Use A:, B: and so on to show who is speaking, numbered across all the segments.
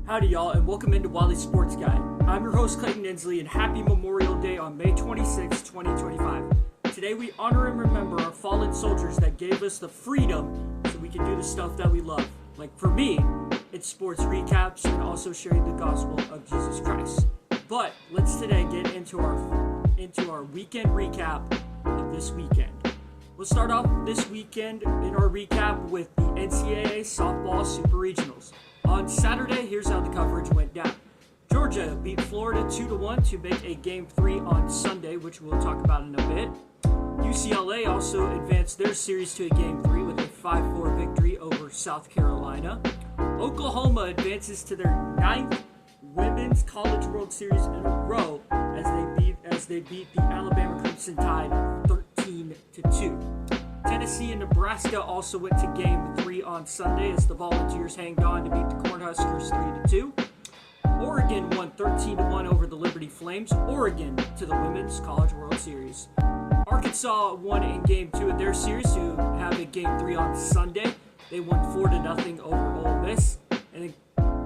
A: Howdy y'all, and welcome into Wylie Sports Guy. I'm your host Clayton, and happy Memorial Day on May 26, 2025. Today we honor and remember our fallen soldiers that gave us the freedom so we can do the stuff that we love. Like for me, it's sports recaps and also sharing the gospel of Jesus Christ. But let's today get into our weekend recap of this weekend. We'll start off this weekend in our recap with the NCAA Softball Super Regionals. On Saturday, here's how the coverage went down. Georgia beat Florida 2-1 to make a Game 3 on Sunday, which we'll talk about in a bit. UCLA also advanced their series to a Game 3 with a 5-4 victory over South Carolina. Oklahoma advances to their 9th Women's College World Series in a row as they beat the Alabama Crimson Tide 13-2. Tennessee and Nebraska also went to Game 3 on Sunday as the Volunteers hanged on to beat the Cornhuskers 3-2. Oregon won 13-1 over the Liberty Flames. Oregon to the Women's College World Series. Arkansas won in Game 2 of their series to have a Game 3 on Sunday. They won 4-0 over Ole Miss. And then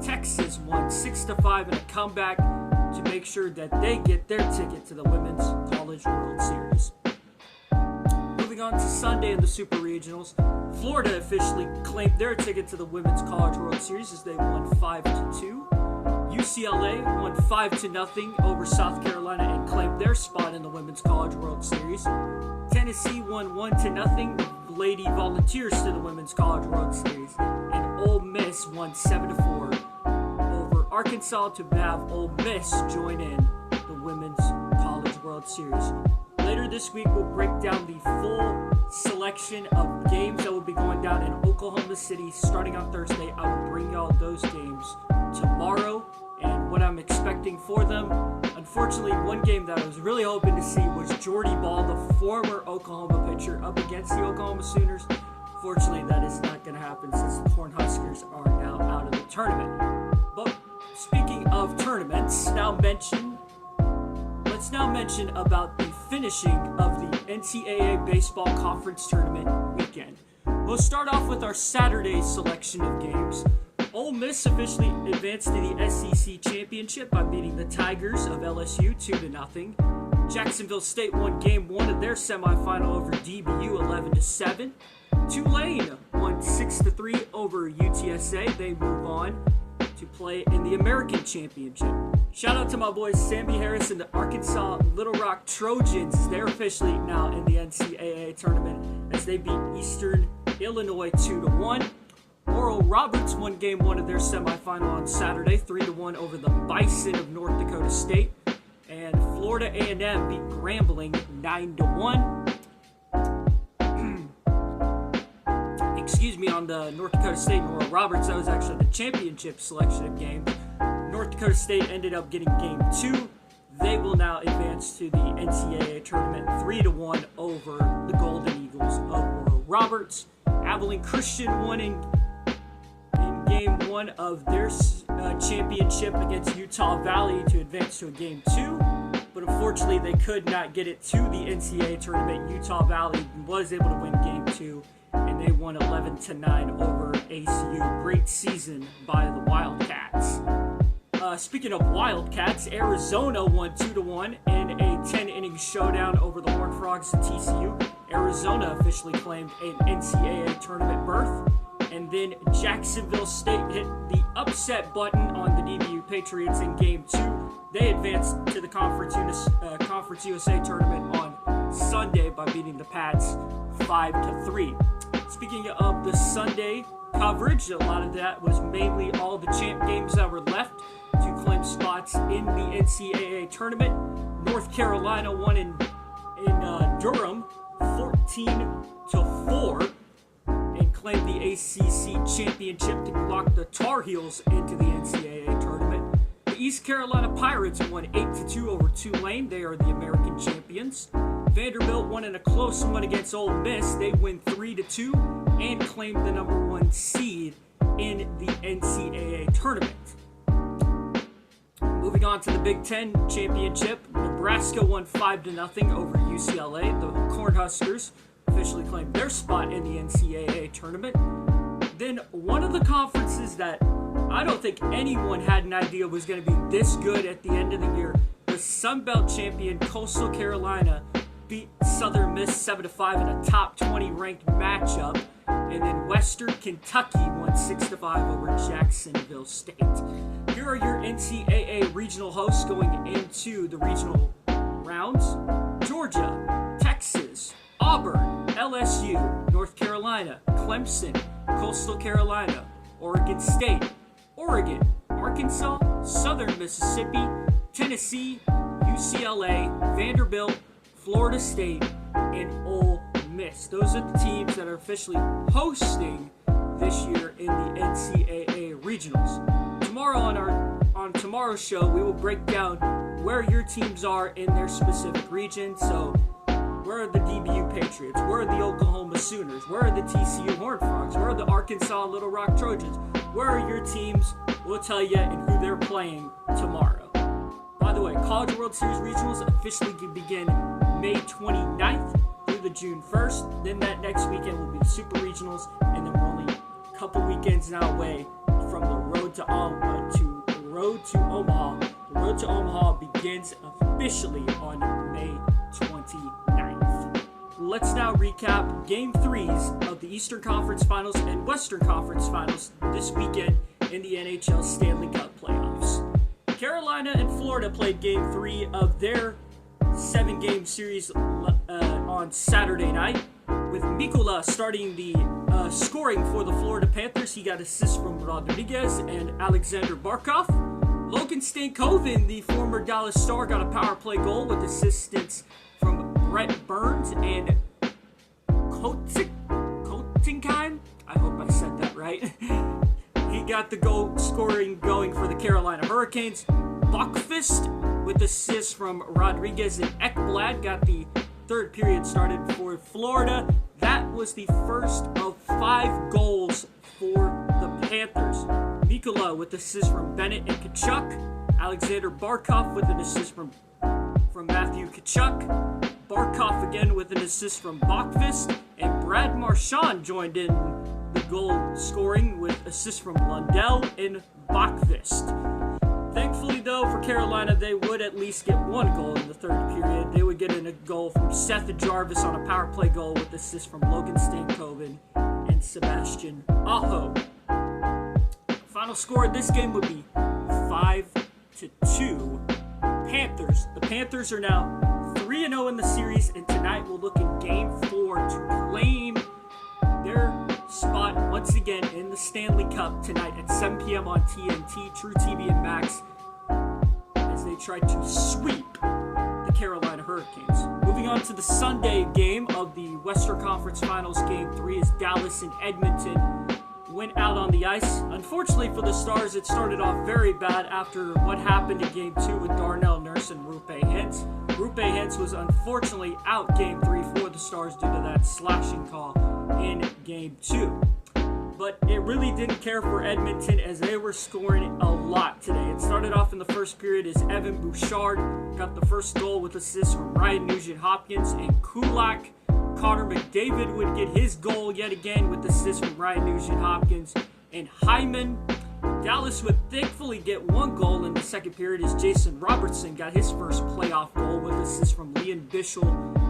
A: Texas won 6-5 in a comeback to make sure that they get their ticket to the Women's College World Series. Moving on to Sunday in the Super Regionals, Florida officially claimed their ticket to the Women's College World Series as they won 5-2. UCLA won 5-0 over South Carolina and claimed their spot in the Women's College World Series. Tennessee won 1-0 the Lady Volunteers to the Women's College World Series. And Ole Miss won 7-4 over Arkansas to have Ole Miss join in the Women's College World Series. Later this week, we'll break down the full selection of games that will be going down in Oklahoma City starting on Thursday. I will bring y'all those games tomorrow and what I'm expecting for them. Unfortunately, one game that I was really hoping to see was Jordy Ball, the former Oklahoma pitcher, up against the Oklahoma Sooners. Fortunately, that is not going to happen since the Cornhuskers are now out of the tournament. But speaking of tournaments, let's now mention about the finishing of the NCAA Baseball Conference Tournament weekend. We'll start off with our Saturday selection of games. Ole Miss officially advanced to the SEC Championship by beating the Tigers of LSU 2-0. Jacksonville State won Game 1 of their semifinal over DBU 11-7. Tulane won 6-3 over UTSA. They move on to play in the American Championship. Shout out to my boys Sammy Harris and the Arkansas Little Rock Trojans. They're officially now in the NCAA tournament as they beat Eastern Illinois 2-1. Oral Roberts won Game 1 of their semifinal on Saturday, 3-1 over the Bison of North Dakota State. And Florida A&M beat Grambling 9-1. On the North Dakota State and Oral Roberts, that was actually the championship selection of games. North Dakota State ended up getting Game 2. They will now advance to the NCAA tournament 3-1 over the Golden Eagles of Oral Roberts. Abilene Christian won in Game 1 of their championship against Utah Valley to advance to a Game 2. But unfortunately, they could not get it to the NCAA tournament. Utah Valley was able to win Game 2. And they won 11-9 over ACU. Great season by the Wildcats. Speaking of Wildcats, Arizona won 2-1 in a 10-inning showdown over the Horned Frogs at TCU. Arizona officially claimed an NCAA tournament berth. And then Jacksonville State hit the upset button on the DBU Patriots in Game 2. They advanced to the Conference USA tournament on Sunday by beating the Pats 5-3. Speaking of the Sunday coverage, a lot of that was mainly all the champ games that were left to claim spots in the NCAA tournament. North Carolina won in Durham 14-4 and claimed the ACC championship to lock the Tar Heels into the NCAA tournament. The East Carolina Pirates won 8-2 over Tulane. They are the American champions. Vanderbilt won in a close one against Ole Miss. They win 3-2 and claimed the number 1 seed in the NCAA tournament. Moving on to the Big Ten Championship, Nebraska won 5-0 over UCLA. The Cornhuskers officially claimed their spot in the NCAA tournament. Then one of the conferences that I don't think anyone had an idea it was going to be this good at the end of the year. The Sun Belt champion Coastal Carolina beat Southern Miss 7-5 in a top 20 ranked matchup. And then Western Kentucky won 6-5 over Jacksonville State. Here are your NCAA regional hosts going into the regional rounds. Georgia, Texas, Auburn, LSU, North Carolina, Clemson, Coastal Carolina, Oregon State, Oregon, Arkansas, Southern Mississippi, Tennessee, UCLA, Vanderbilt, Florida State, and Ole Miss. Those are the teams that are officially hosting this year in the NCAA Regionals. Tomorrow on tomorrow's show, we will break down where your teams are in their specific region. So, where are the DBU Patriots? Where are the Oklahoma Sooners? Where are the TCU Horned Frogs? Where are the Arkansas Little Rock Trojans? Where are your teams? We'll tell you and who they're playing tomorrow. By the way, College World Series Regionals officially begin May 29th through the June 1st. Then that next weekend will be the Super Regionals, and then we're only a couple weekends now away from the Road to Omaha. The Road to Omaha begins officially on May 29th. Let's now recap Game 3s of the Eastern Conference Finals and Western Conference Finals this weekend in the NHL Stanley Cup playoffs. Carolina and Florida played Game 3 of their 7-game series on Saturday night, with Mikula starting the scoring for the Florida Panthers. He got assists from Rodriguez and Alexander Barkov. Logan Stankoven, the former Dallas Star, got a power play goal with assistance from Brett Burns and Kotinkheim. I hope I said that right. He got the goal scoring going for the Carolina Hurricanes. Buckfist with assists from Rodriguez and Ekblad got the third period started for Florida. That was the first of 5 goals for the Panthers. Mikula with assists from Bennett and Kachuk. Alexander Barkov with an assist from Matthew Kachuk. Barkov again with an assist from Buckfist. And Brad Marchand joined in the goal scoring with assists from Lundell and Buckfist. Thankfully, though, for Carolina, they would at least get 1 goal in the third period. They would get in a goal from Seth Jarvis on a power play goal with assists from Logan Stankoven and Sebastian Aho. Final score of this game would be 5-2 Panthers. The Panthers are now 3-0 in the series, and tonight we'll look in Game 4 to claim their spot once again in the Stanley Cup tonight at 7 p.m. on TNT, True TV and Max, as they try to sweep the Carolina Hurricanes. Moving on to the Sunday game of the Western Conference Finals, Game 3 is Dallas and Edmonton went out on the ice. Unfortunately for the Stars, it started off very bad after what happened in Game 2 with Darnell Nurse and Rupe Hintz. Rupe Hintz was unfortunately out Game 3 for the Stars due to that slashing call in Game 2. But it really didn't care for Edmonton as they were scoring a lot today. It started off in the first period as Evan Bouchard got the first goal with assists from Ryan Nugent-Hopkins and Kulak. Connor McDavid would get his goal yet again with assists from Ryan Nugent-Hopkins and Hyman. Dallas would thankfully get 1 goal in the second period as Jason Robertson got his first playoff goal with assists from Lian Bichel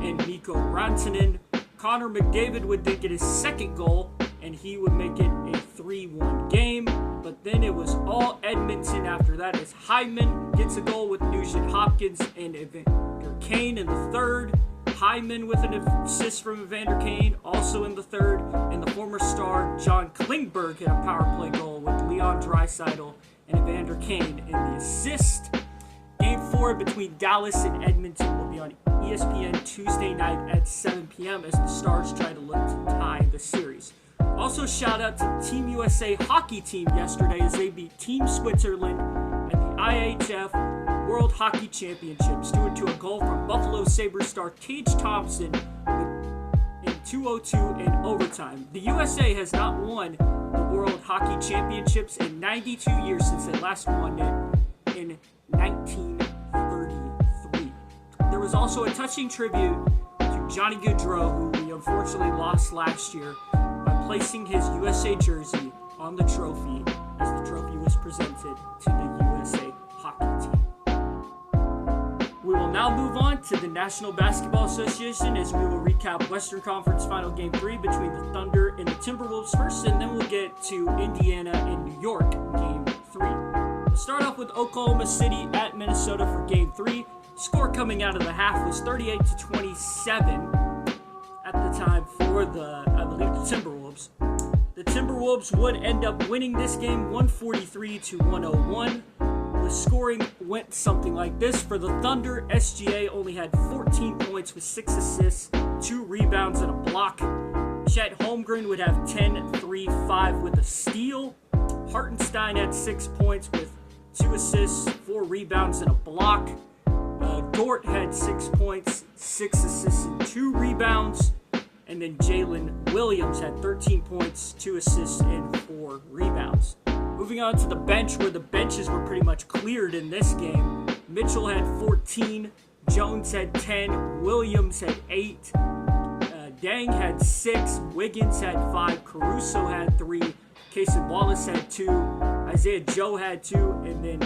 A: and Mikko Rantanen. Connor McDavid would then get his second goal, and he would make it a 3-1 game. But then it was all Edmonton after that as Hyman gets a goal with Nugent-Hopkins and Evander Kane in the third. Hyman with an assist from Evander Kane also in the third. And the former Star John Klingberg hit a power play goal with Leon Draisaitl and Evander Kane in the assist. Game 4 between Dallas and Edmonton will be on ESPN Tuesday night at 7 p.m. as the Stars try to look to tie the series. Also, shout out to Team USA hockey team yesterday as they beat Team Switzerland at the IHF World Hockey Championships due to a goal from Buffalo Sabres star Tage Thompson in 2:02 in overtime. The USA has not won the World Hockey Championships in 92 years since they last won it in 1933. There was also a touching tribute to Johnny Gaudreau, who we unfortunately lost last year, by placing his USA jersey on the trophy as the trophy presented to the USA hockey team. We will now move on to the National Basketball Association as we will recap Western Conference Final Game 3 between the Thunder and the Timberwolves first, and then we'll get to Indiana and New York Game 3. We'll start off with Oklahoma City at Minnesota for Game 3. Score coming out of the half was 38-27 at the time for the Timberwolves. The Timberwolves would end up winning this game 143-101. The scoring went something like this. For the Thunder, SGA only had 14 points with 6 assists, 2 rebounds, and a block. Chet Holmgren would have 10, 3, 5 with a steal. Hartenstein had 6 points with 2 assists, 4 rebounds, and a block. Dort had 6 points, 6 assists, and 2 rebounds. And then Jalen Williams had 13 points, 2 assists, and 4 rebounds. Moving on to the bench, where the benches were pretty much cleared in this game. Mitchell had 14, Jones had 10, Williams had 8, Dang had 6, Wiggins had 5, Caruso had 3, Cason Wallace had 2, Isaiah Joe had 2, and then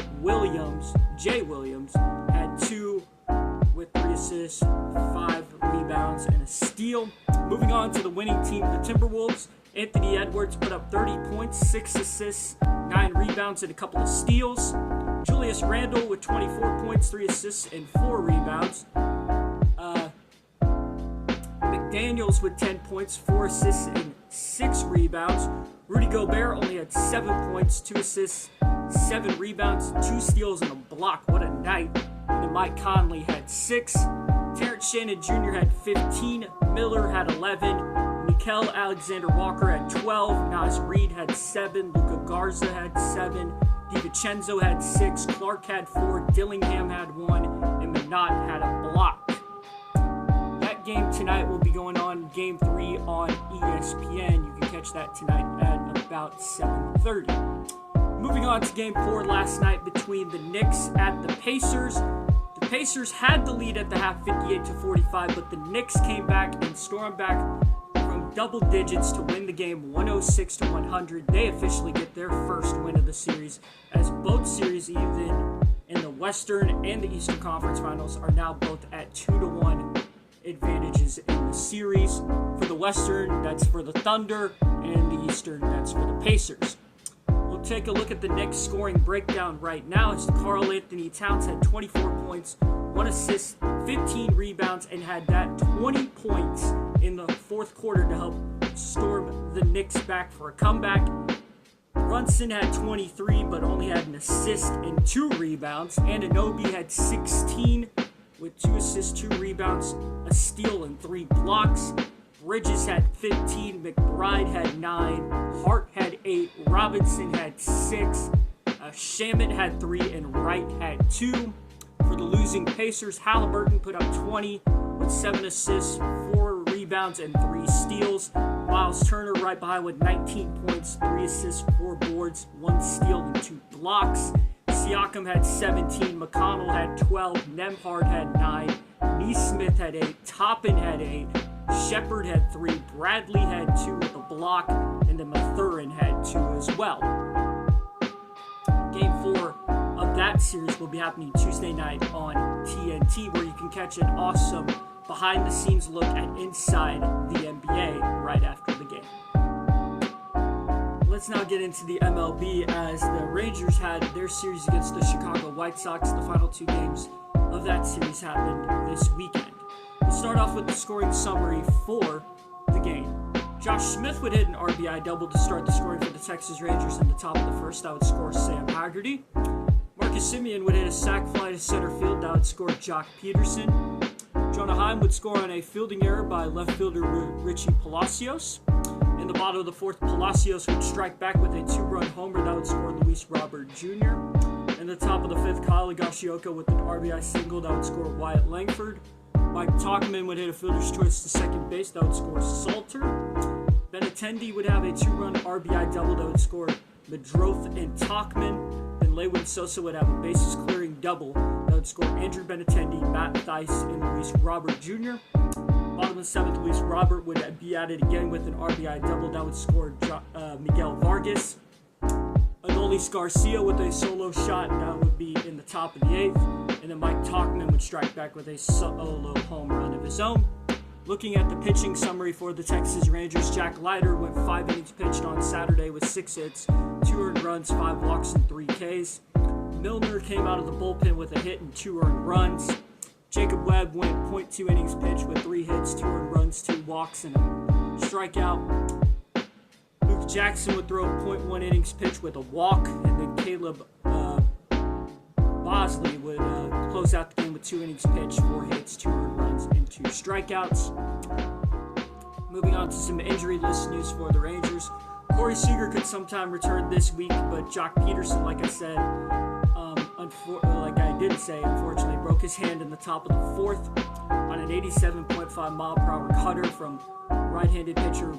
A: Jay Williams, had 2 with 3 assists, 5 rebounds, and a steal. Moving on to the winning team, the Timberwolves. Anthony Edwards put up 30 points, 6 assists, 9 rebounds, and a couple of steals. Julius Randle with 24 points, 3 assists, and 4 rebounds. McDaniels with 10 points, 4 assists, and 6 rebounds. Rudy Gobert only had 7 points, 2 assists, 7 rebounds, 2 steals, and a block. What a night. And then Mike Conley had 6. Terrence Shannon Jr. had 15. Miller had 11. Nickeil Alexander-Walker had 12. Naz Reid had 7. Luka Garza had 7. DiVincenzo had 6. Clark had 4. Dillingham had 1. And Minot had a block. That game tonight will be going on Game 3 on ESPN. You can catch that tonight at about 7:30. Moving on to Game 4 last night between the Knicks at the Pacers. The Pacers had the lead at the half 58-45, but the Knicks came back and stormed back from double digits to win the game 106-100. They officially get their first win of the series, as both series, even in the Western and the Eastern Conference Finals, are now both at 2-1 advantages in the series. For the Western, that's for the Thunder, and the Eastern, that's for the Pacers. We'll take a look at the Knicks scoring breakdown right now, as Karl Anthony Towns had 24 points, 1 assist, 15 rebounds, and had that 20 points in the fourth quarter to help storm the Knicks back for a comeback. Brunson had 23, but only had an assist and 2 rebounds. Anunoby had 16 with 2 assists, 2 rebounds, a steal, and 3 blocks. Bridges had 15, McBride had 9, Hart had 8, Robinson had 6, Shamet had 3, and Wright had 2. For the losing Pacers, Halliburton put up 20 with 7 assists, 4 rebounds, and 3 steals. Miles Turner right behind with 19 points, 3 assists, 4 boards, 1 steal, and 2 blocks. Siakam had 17, McConnell had 12, Nembhard had 9, Neesmith had 8, Toppin had 8, Shepard had 3, Bradley had 2 with a block, and then Mathurin had 2 as well. Game 4 of that series will be happening Tuesday night on TNT, where you can catch an awesome behind-the-scenes look at inside the NBA right after the game. Let's now get into the MLB, as the Rangers had their series against the Chicago White Sox. The final 2 games of that series happened this weekend. We'll start off with the scoring summary for the game. Josh Smith would hit an RBI double to start the scoring for the Texas Rangers in the top of the first. That would score Sam Haggerty. Marcus Semien would hit a sac fly to center field. That would score Jock Peterson. Jonah Heim would score on a fielding error by left fielder Richie Palacios. In the bottom of the fourth, Palacios would strike back with a 2-run homer. That would score Luis Robert Jr. In the top of the fifth, Kyle Higashioka with an RBI single. That would score Wyatt Langford. Mike Tauchman would hit a fielder's choice to second base. That would score Salter. Benintendi would have a 2-run RBI double. That would score Medroth and Tauchman. Then Lewin Sosa would have a bases-clearing double. That would score Andrew Benintendi, Matt Thaiss, and Luis Robert Jr. Bottom of the seventh, Luis Robert would be at it again with an RBI double. That would score Miguel Vargas. Adolis Adolis Garcia with a solo shot. That would be in the top of the 8th. And then Mike Tauchman would strike back with a solo home run of his own. Looking at the pitching summary for the Texas Rangers, Jack Leiter went 5 innings pitched on Saturday with 6 hits, 2 earned runs, 5 walks, and 3 Ks. Milner came out of the bullpen with a hit and 2 earned runs. Jacob Webb went .2 innings pitched with 3 hits, 2 earned runs, 2 walks, and a strikeout. Luke Jackson would throw .1 innings pitched with a walk, and then Caleb Bosley would close out the game with 2 innings pitched, 4 hits, 2 earned runs, and 2 strikeouts. Moving on to some injury list news for the Rangers. Corey Seager could sometime return this week, but Jock Peterson, like I said, unfortunately broke his hand in the top of the 4th on an 87.5 mile per hour cutter from right-handed pitcher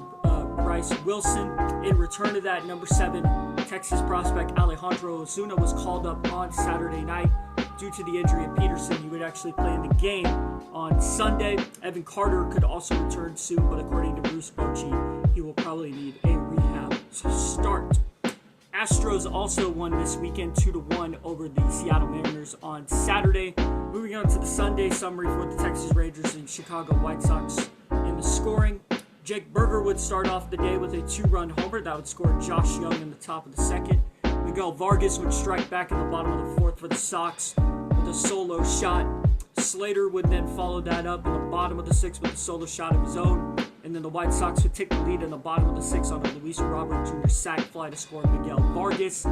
A: Bryce Wilson. In return to that, number 7 Texas prospect Alejandro Ozuna was called up on Saturday night due to the injury of Peterson. He would actually play in the game on Sunday. Evan Carter could also return soon, but according to Bruce Bochy, he will probably need a rehab start. Astros also won this weekend 2-1 over the Seattle Mariners on Saturday. Moving on to the Sunday summary for the Texas Rangers and Chicago White Sox in the scoring. Jake Berger would start off the day with a 2-run homer that would score Josh Young in the top of the 2nd. Miguel Vargas would strike back in the bottom of the 4th for the Sox with a solo shot. Slater would then follow that up in the bottom of the 6th with a solo shot of his own. And then the White Sox would take the lead in the bottom of the 6th on a Luis Robert Jr. sac fly to score Miguel Vargas.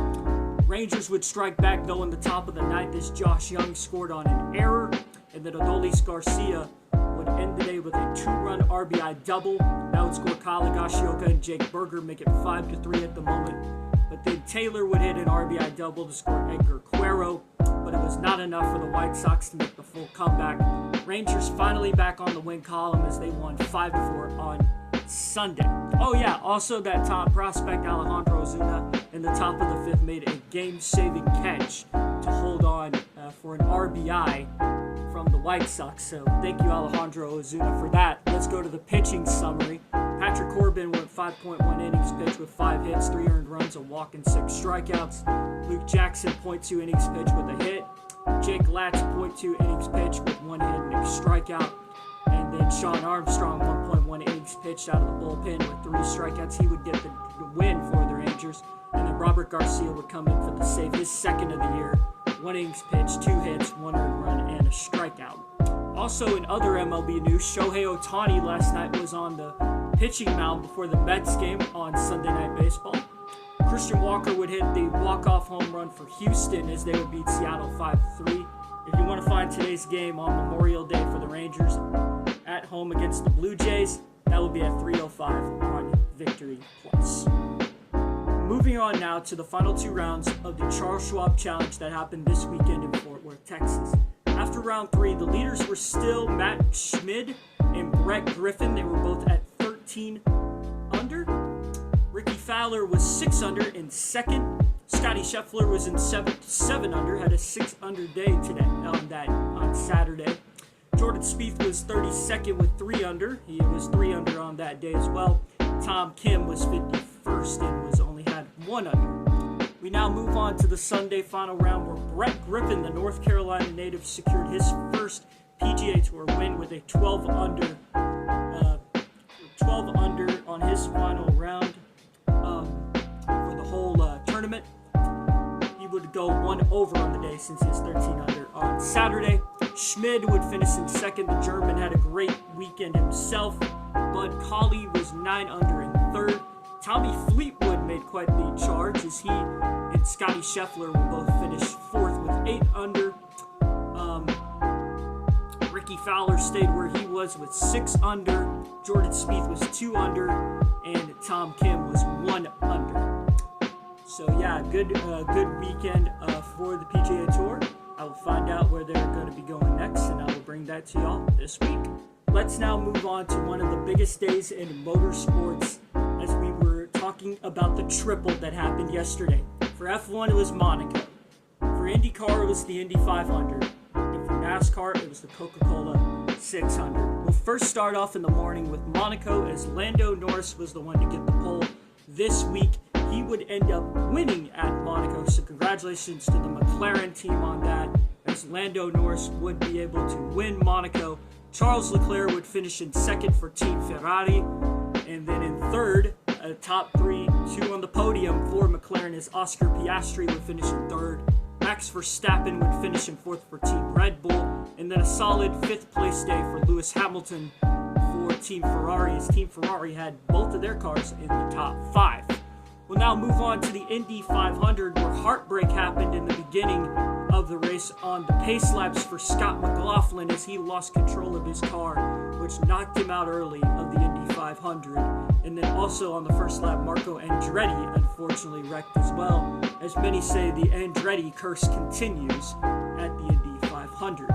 A: Rangers would strike back though in the top of the 9th as Josh Young scored on an error. And then Adolis Garcia would end the day with a 2-run RBI double. That would score Kyle Higashioka and Jake Berger, make it 5-3 at the moment. But then Taylor would hit an RBI double to score Edgar Cuero, but it was not enough for the White Sox to make the full comeback. Rangers finally back on the win column as they won 5-4 on Sunday. Oh yeah, also that top prospect Alejandro Ozuna in the top of the 5th made a game-saving catch to hold on for an RBI from the White Sox. So thank you, Alejandro Ozuna, for that. Let's go to the pitching summary. Patrick Corbin went 5.1 innings pitched with 5 hits, 3 earned runs, a walk, and 6 strikeouts. Luke Jackson, 0.2 innings pitched with a hit. Jake Latz, 0.2 innings pitched with 1 hit and a strikeout. And then Sean Armstrong, 1.1 innings pitched out of the bullpen with 3 strikeouts. He would get the win for the Rangers. And then Robert Garcia would come in for the save, his 2nd of the year. 1 innings pitched, 2 hits, 1 earned run, and a strikeout. Also in other MLB news, Shohei Ohtani last night was on the pitching mound before the Mets game on Sunday Night Baseball. Christian Walker would hit the walk-off home run for Houston as they would beat Seattle 5-3. If you want to find today's game on Memorial Day for the Rangers at home against the Blue Jays, that would be at 3:05 on Victory Plus. Moving on now to the final 2 rounds of the Charles Schwab Challenge that happened this weekend in Fort Worth, Texas. After round 3, the leaders were still Matt Schmid and Brett Griffin. They were both at 13 under. Ricky Fowler was 6 under in 2nd. Scotty Scheffler was in 7 under, had a 6 under day today on Saturday. Jordan Spieth was 32nd with 3 under. He was 3 under on that day as well. Tom Kim was 51st and was only had 1 under. We now move on to the Sunday final round where Brett Griffin, the North Carolina native, secured his first PGA Tour win with a 12 under on his final round for the whole tournament. He would go 1 over on the day since he was 13 under on Saturday. Schmid would finish in 2nd. The German had a great weekend himself. Bud Colley was 9 under in 3rd. Tommy Fleetwood made quite the charge as he and Scotty Scheffler will both finish 4th with 8 under. Ricky Fowler stayed where he was with 6 under. Jordan Spieth was 2 under, and Tom Kim was 1 under. So yeah, good weekend for the PGA Tour. I will find out where they're going to be going next, and I will bring that to y'all this week. Let's now move on to one of the biggest days in motorsports, as we were talking about the triple that happened yesterday. For F1, it was Monaco. For IndyCar, it was the Indy 500. And for NASCAR, it was the Coca-Cola 600. We'll first start off in the morning with Monaco, as Lando Norris was the one to get the pole this week. he would end up winning at Monaco. So congratulations to the McLaren team on that, as Lando Norris would be able to win Monaco. Charles Leclerc would finish in second for Team Ferrari. And then in third, top three, two on the podium for McLaren, as Oscar Piastri would finish in third. Max Verstappen would finish in fourth for Team Red Bull. And then a solid fifth place day for Lewis Hamilton for Team Ferrari, as Team Ferrari had both of their cars in the top five. We'll now move on to the Indy 500, where heartbreak happened in the beginning of the race on the pace laps for Scott McLaughlin, as he lost control of his car, which knocked him out early of the Indy 500. And then also on the first lap, Marco Andretti unfortunately wrecked as well. As many say, the Andretti curse continues at the Indy 500.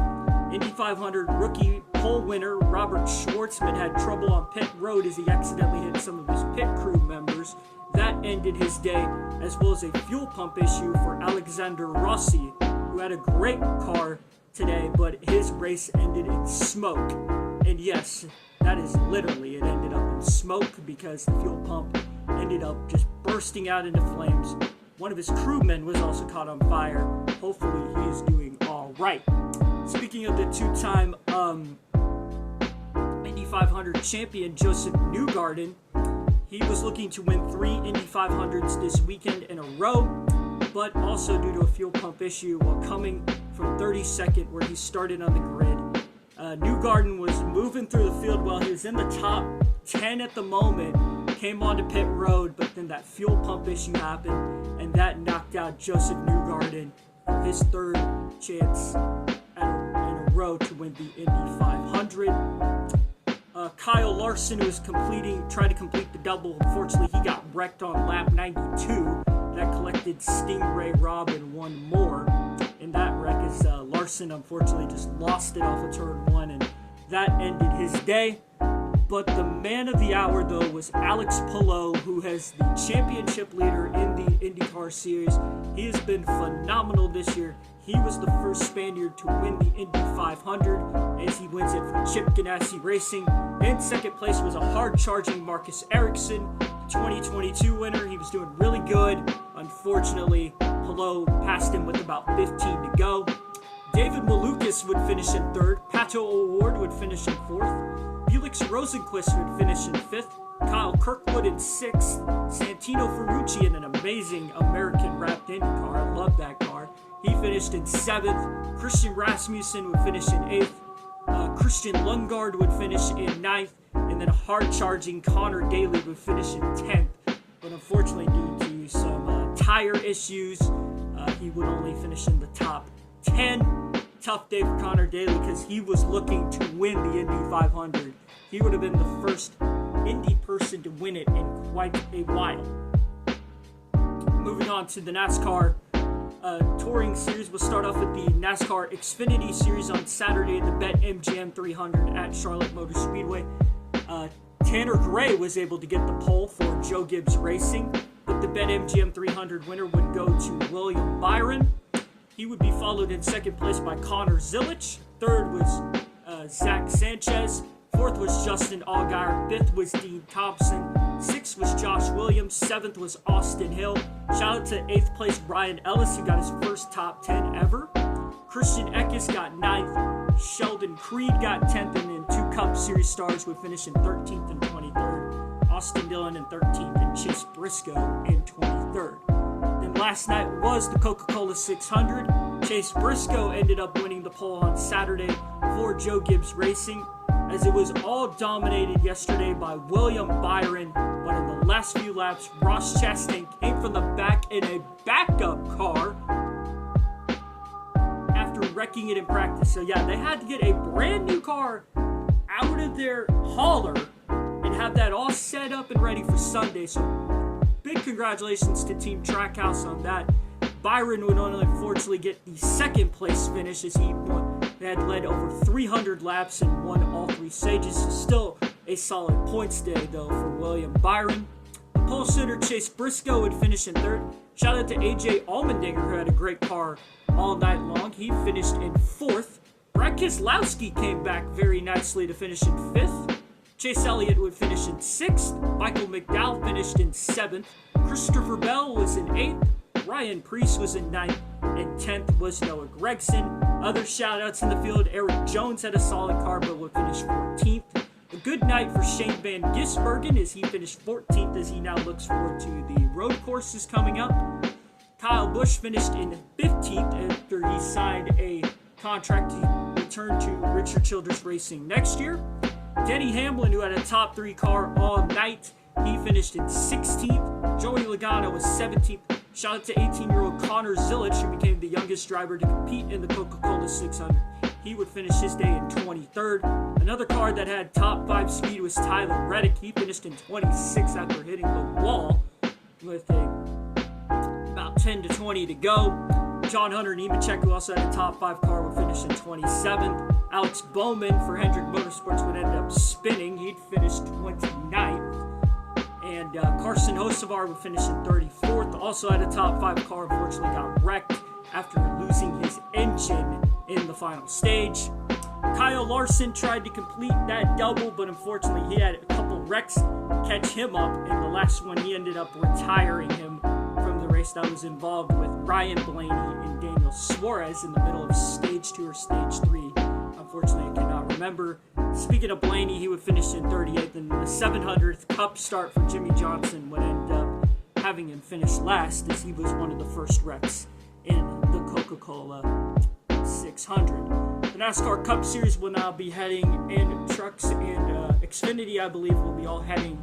A: Indy 500 rookie pole winner Robert Schwartzman had trouble on pit road as he accidentally hit some of his pit crew members. That ended his day, as well as a fuel pump issue for Alexander Rossi, who had a great car today, but his race ended in smoke. And yes, that is literally, it ended up in smoke because the fuel pump ended up just bursting out into flames. One of his crewmen was also caught on fire. Hopefully he is doing all right. Speaking of the two-time Indy 500 champion, Joseph Newgarden, he was looking to win 3 Indy 500s this weekend in a row, but also due to a fuel pump issue while coming from 32nd, where he started on the grid. Newgarden was moving through the field while he was in the top 10 at the moment, came onto pit road, but then that fuel pump issue happened, and that knocked out Joseph Newgarden for his third chance in a row to win the Indy 500. Kyle Larson, who was trying to complete the double, unfortunately he got wrecked on lap 92. That collected Stingray Robb and one more in that wreck, as Larson unfortunately just lost it off of turn one, and that ended his day. But the man of the hour, though, was Alex Palou, who has the championship leader in the IndyCar Series. He has been phenomenal this year. He was the first Spaniard to win the Indy 500, as he wins it for Chip Ganassi Racing. In second place was a hard-charging Marcus Ericsson, 2022 winner. He was doing really good. Unfortunately, Palou passed him with about 15 to go. David Malukas would finish in third. Pato O'Ward would finish in fourth. Felix Rosenquist would finish in fifth. Kyle Kirkwood in sixth. Santino Ferrucci in an amazing American-wrapped IndyCar. I love that car. He finished in seventh. Christian Rasmussen would finish in eighth. Christian Lundgaard would finish in ninth. And then a hard-charging Connor Daly would finish in 10th. But unfortunately, due to some tire issues, he would only finish in the top 10. Tough day for Connor Daly, because he was looking to win the Indy 500. He would have been the first Indy person to win it in quite a while. Moving on to the NASCAR Touring Series, we'll start off with the NASCAR Xfinity Series on Saturday, the BetMGM 300 at Charlotte Motor Speedway. Tanner Gray was able to get the pole for Joe Gibbs Racing, but the BetMGM 300 winner would go to William Byron. He would be followed in second place by Connor Zilic. Third was Zach Sanchez. Fourth was Justin Allgaier. Fifth was Dean Thompson. Sixth was Josh Williams. Seventh was Austin Hill. Shout out to eighth place Brian Ellis, who got his first top 10 ever. Christian Eckes got ninth. Sheldon Creed got 10th, and then two Cup Series stars would finish in 13th and 23rd. Austin Dillon in 13th and Chase Briscoe in 23rd. Then last night was the Coca-Cola 600. Chase Briscoe ended up winning the pole on Saturday for Joe Gibbs Racing, as it was all dominated yesterday by William Byron. But in the last few laps, Ross Chastain came from the back in a backup car after wrecking it in practice. So yeah, they had to get a brand new car out of their hauler and have that all set up and ready for Sunday. So big congratulations to Team Trackhouse on that. Byron would only unfortunately get the second place finish, as they had led over 300 laps and won all three stages. So still a solid points day though for William Byron. The pole sitter Chase Briscoe would finish in third. Shout out to AJ Allmendinger, who had a great car all night long. He finished in fourth. Brad Keselowski came back very nicely to finish in fifth. Chase Elliott would finish in 6th. Michael McDowell finished in 7th. Christopher Bell was in 8th. Ryan Priest was in 9th. And 10th was Noah Gregson. Other shout-outs in the field, Eric Jones had a solid car but would finish 14th. A good night for Shane Van Gisbergen as he finished 14th as he now looks forward to the road courses coming up. Kyle Busch finished in 15th after he signed a contract to return to Richard Childress Racing next year. Denny Hamlin, who had a top 3 car all night, he finished in 16th. Joey Logano was 17th. Shout out to 18-year-old Connor Zilic, who became the youngest driver to compete in the Coca-Cola 600. He would finish his day in 23rd. Another car that had top 5 speed was Tyler Reddick. He finished in 26th after hitting the wall with about 10 to 20 to go. John Hunter Nemechek, who also had a top 5 car, would finish in 27th. Alex Bowman for Hendrick Motorsports would end up spinning. He'd finish 29th. And Carson Hocevar would finish in 34th. Also had a top 5 car, unfortunately got wrecked after losing his engine in the final stage. Kyle Larson tried to complete that double, but unfortunately he had a couple wrecks catch him up. In the last one, he ended up retiring him from the race that was involved with Ryan Blaney and Daniel Suarez in the middle of stage 2 or stage 3. Unfortunately, I cannot remember. Speaking of Blaney, he would finish in 38th, and the 700th Cup start for Jimmy Johnson would end up having him finish last, as he was one of the first wrecks in the Coca-Cola 600. The NASCAR Cup Series will now be heading in trucks, and Xfinity, I believe, will be all heading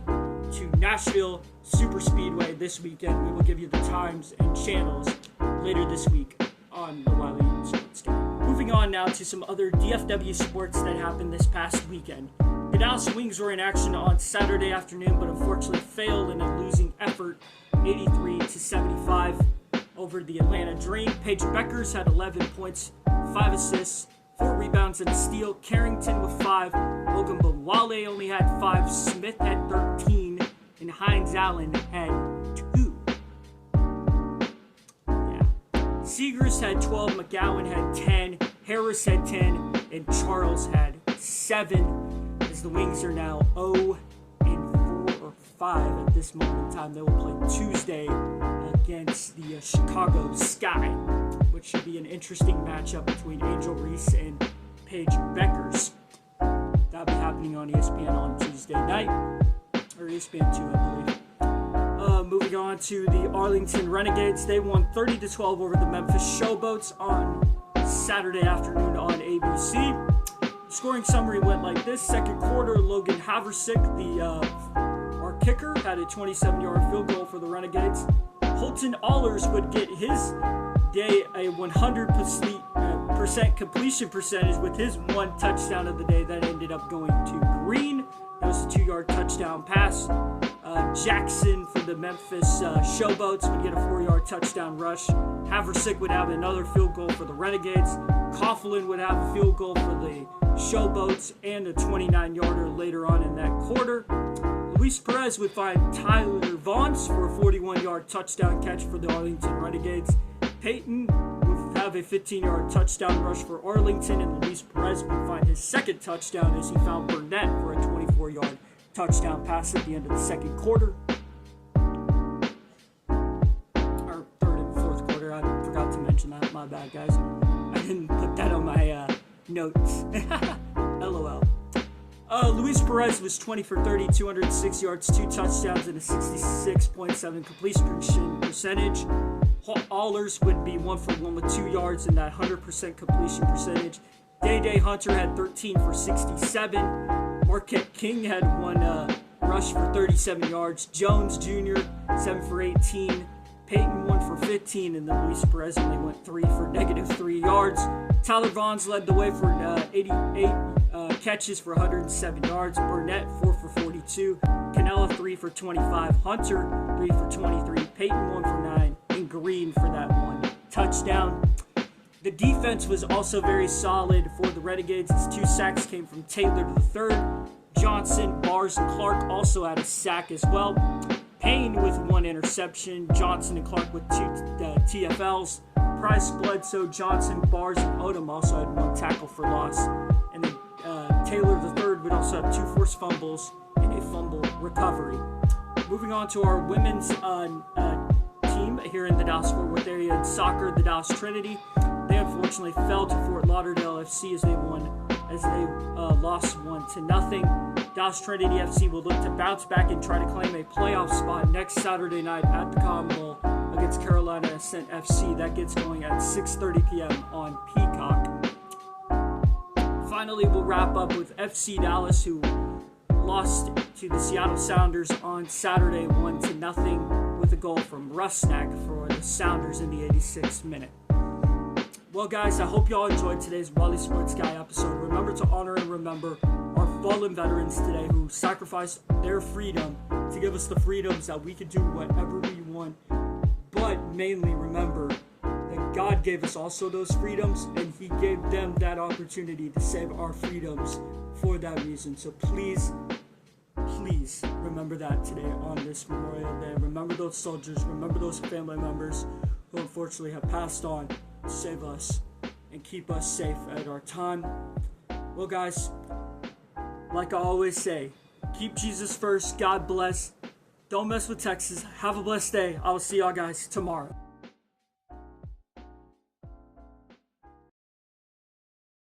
A: to Nashville Super Speedway this weekend. We will give you the times and channels later this week on the Wylie Sports Guy. Moving on now to some other DFW sports that happened this past weekend. The Dallas Wings were in action on Saturday afternoon, but unfortunately failed in a losing effort, 83-75 over the Atlanta Dream. Paige Beckers had 11 points, 5 assists, 4 rebounds and a steal. Carrington with 5. Logan Bawale only had 5. Smith had 13. And Hines Allen had 2. Seegers had 12, McGowan had 10, Harris had 10, and Charles had 7. As the Wings are now 0-4 or 5 at this moment in time. They will play Tuesday against the Chicago Sky, which should be an interesting matchup between Angel Reese and Paige Beckers. That'll be happening on ESPN on Tuesday night, or ESPN 2, I believe. Moving on to the Arlington Renegades, they won 30-12 over the Memphis Showboats on Saturday afternoon on ABC. Scoring summary went like this. Second quarter, Logan Haversick, our kicker, had a 27-yard field goal for the Renegades. Holton Allers would get his day a 100% completion percentage with his 1 touchdown of the day that ended up going to Green. That was a 2-yard touchdown pass. Jackson for the Memphis Showboats would get a 4-yard touchdown rush. Haversick would have another field goal for the Renegades. Coughlin would have a field goal for the Showboats and a 29-yarder later on in that quarter. Luis Perez would find Tyler Vaughns for a 41-yard touchdown catch for the Arlington Renegades. Peyton would have a 15-yard touchdown rush for Arlington, and Luis Perez would find his second touchdown as he found Burnett for a 24-yard touchdown pass at the end of the second quarter. Or third and fourth quarter. I forgot to mention that. My bad, guys. I didn't put that on my notes. LOL. Luis Perez was 20 for 30, 206 yards, 2 touchdowns, and a 66.7 completion percentage. Allers would be 1 for 1 with 2 yards and that 100% completion percentage. Day Hunter had 13 for 67. Marquette King had 1 rush for 37 yards. Jones Jr., 7 for 18. Peyton 1 for 15, and then Luis Perez only went 3 for -3 yards. Tyler Vaughns led the way for 88 catches for 107 yards. Burnett 4 for 42. Canella 3 for 25. Hunter 3 for 23. Peyton 1 for 9. And Green for that 1 touchdown. The defense was also very solid for the Renegades as 2 sacks came from Taylor III. Johnson, Bars, and Clark also had a sack as well. Payne with 1 interception. Johnson and Clark with 2 TFLs. Price, Bledsoe, Johnson, Bars, and Odom also had 1 tackle for loss. And then Taylor III We'd also have 2 forced fumbles and a fumble recovery. Moving on to our women's team here in the Dallas-Fort Worth area in soccer, the Dallas Trinity. They unfortunately fell to Fort Lauderdale FC as they lost 1-0. Dallas Trinity FC will look to bounce back and try to claim a playoff spot next Saturday night at the Cotton Bowl against Carolina Ascent FC. That gets going at 6:30 p.m. on Peacock. Finally, we'll wrap up with FC Dallas, who lost to the Seattle Sounders on Saturday 1-0 with a goal from Rusnak for the Sounders in the 86th minute. Well, guys, I hope you all enjoyed today's Wylie Sports Guy episode. Remember to honor and remember our fallen veterans today who sacrificed their freedom to give us the freedoms that we could do whatever we want. But mainly remember that God gave us also those freedoms, and He gave them that opportunity to save our freedoms for that reason. So please remember that today on this Memorial Day. Remember those soldiers, remember those family members who unfortunately have passed on to save us and keep us safe at our time. Well, guys, like I always say, keep Jesus first. God bless. Don't mess with Texas. Have a blessed day. I will see y'all guys tomorrow.